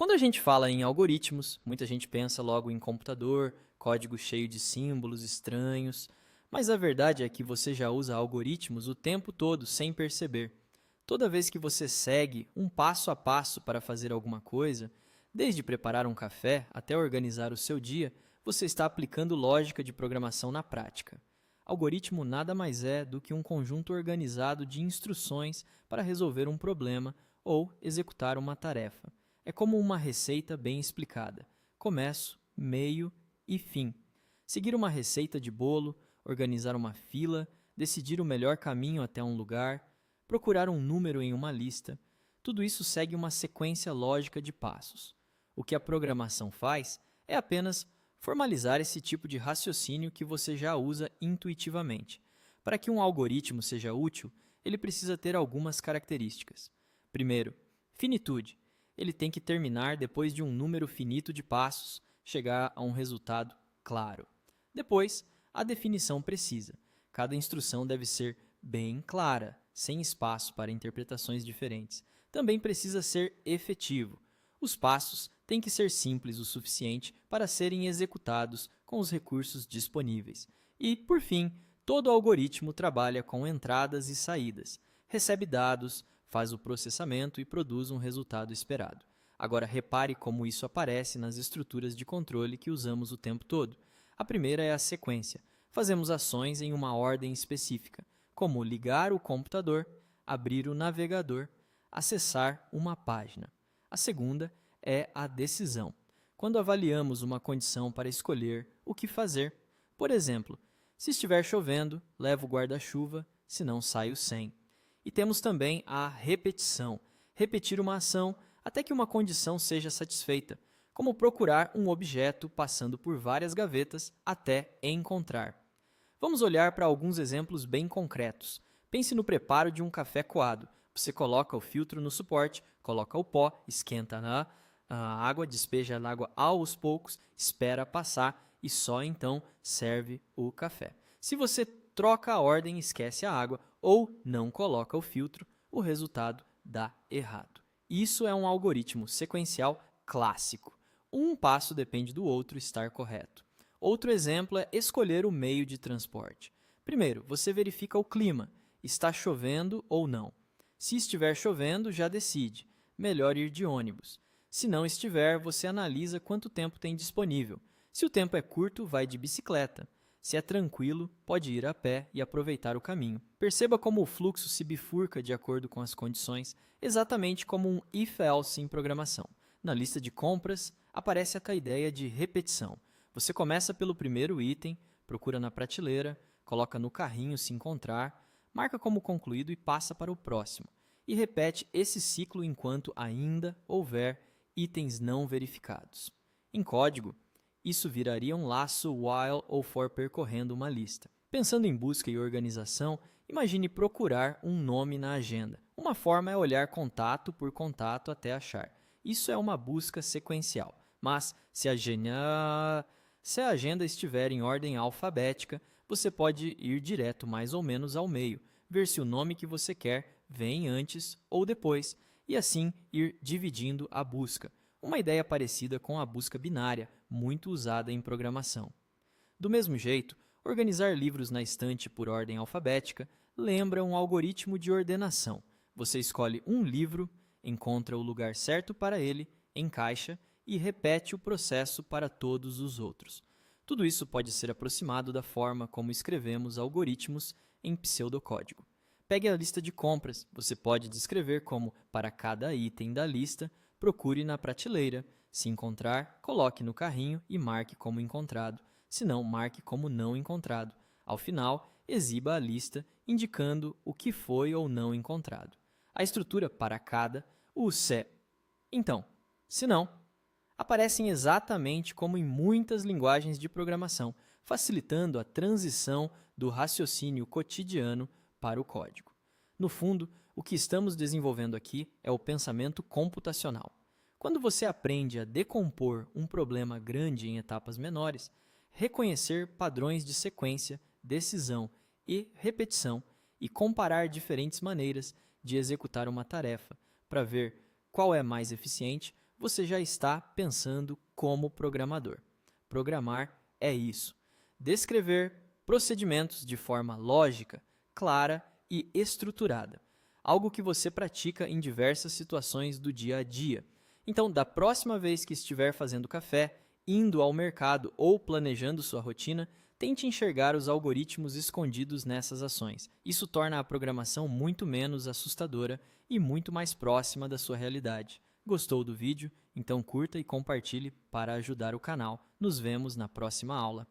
Quando a gente fala em algoritmos, muita gente pensa logo em computador, código cheio de símbolos estranhos, mas a verdade é que você já usa algoritmos o tempo todo sem perceber. Toda vez que você segue um passo a passo para fazer alguma coisa, desde preparar um café até organizar o seu dia, você está aplicando lógica de programação na prática. Algoritmo nada mais é do que um conjunto organizado de instruções para resolver um problema ou executar uma tarefa. É como uma receita bem explicada: começo, meio e fim. Seguir uma receita de bolo, organizar uma fila, decidir o melhor caminho até um lugar, procurar um número em uma lista, tudo isso segue uma sequência lógica de passos. O que a programação faz é apenas formalizar esse tipo de raciocínio que você já usa intuitivamente. Para que um algoritmo seja útil, ele precisa ter algumas características. Primeiro, finitude. Ele tem que terminar depois de um número finito de passos, chegar a um resultado claro. Depois, a definição precisa. Cada instrução deve ser bem clara, sem espaço para interpretações diferentes. Também precisa ser efetivo. Os passos têm que ser simples o suficiente para serem executados com os recursos disponíveis. E, por fim, todo algoritmo trabalha com entradas e saídas, recebe dados, faz o processamento e produz um resultado esperado. Agora, repare como isso aparece nas estruturas de controle que usamos o tempo todo. A primeira é a sequência. Fazemos ações em uma ordem específica, como ligar o computador, abrir o navegador, acessar uma página. A segunda é a decisão, quando avaliamos uma condição para escolher o que fazer. Por exemplo, se estiver chovendo, levo o guarda-chuva, senão saio sem. E temos também a repetição, repetir uma ação até que uma condição seja satisfeita, como procurar um objeto passando por várias gavetas até encontrar. Vamos olhar para alguns exemplos bem concretos. Pense no preparo de um café coado. Você coloca o filtro no suporte, coloca o pó, esquenta a água, despeja a água aos poucos, espera passar e só então serve o café. Se você troca a ordem, esquece a água ou não coloca o filtro, o resultado dá errado. Isso é um algoritmo sequencial clássico. Um passo depende do outro estar correto. Outro exemplo é escolher o meio de transporte. Primeiro, você verifica o clima. Está chovendo ou não? Se estiver chovendo, já decide. Melhor ir de ônibus. Se não estiver, você analisa quanto tempo tem disponível. Se o tempo é curto, vai de bicicleta. Se é tranquilo, pode ir a pé e aproveitar o caminho. Perceba como o fluxo se bifurca de acordo com as condições, exatamente como um if-else em programação. Na lista de compras, aparece a ideia de repetição. Você começa pelo primeiro item, procura na prateleira, coloca no carrinho se encontrar, marca como concluído e passa para o próximo. E repete esse ciclo enquanto ainda houver itens não verificados. Em código, isso viraria um laço while ou for percorrendo uma lista. Pensando em busca e organização, imagine procurar um nome na agenda. Uma forma é olhar contato por contato até achar. Isso é uma busca sequencial. Mas se a agenda estiver em ordem alfabética, você pode ir direto mais ou menos ao meio, ver se o nome que você quer vem antes ou depois, e assim ir dividindo a busca. Uma ideia parecida com a busca binária, muito usada em programação. Do mesmo jeito, organizar livros na estante por ordem alfabética lembra um algoritmo de ordenação. Você escolhe um livro, encontra o lugar certo para ele, encaixa e repete o processo para todos os outros. Tudo isso pode ser aproximado da forma como escrevemos algoritmos em pseudocódigo. Pegue a lista de compras. Você pode descrever como, para cada item da lista, procure na prateleira. Se encontrar, coloque no carrinho e marque como encontrado. Se não, marque como não encontrado. Ao final, exiba a lista, indicando o que foi ou não encontrado. A estrutura para cada, o se. Então, se não, aparecem exatamente como em muitas linguagens de programação, facilitando a transição do raciocínio cotidiano para o código. No fundo, o que estamos desenvolvendo aqui é o pensamento computacional. Quando você aprende a decompor um problema grande em etapas menores, reconhecer padrões de sequência, decisão e repetição e comparar diferentes maneiras de executar uma tarefa para ver qual é mais eficiente, você já está pensando como programador. Programar é isso: descrever procedimentos de forma lógica, clara e estruturada. Algo que você pratica em diversas situações do dia a dia. Então, da próxima vez que estiver fazendo café, indo ao mercado ou planejando sua rotina, tente enxergar os algoritmos escondidos nessas ações. Isso torna a programação muito menos assustadora e muito mais próxima da sua realidade. Gostou do vídeo? Então curta e compartilhe para ajudar o canal. Nos vemos na próxima aula.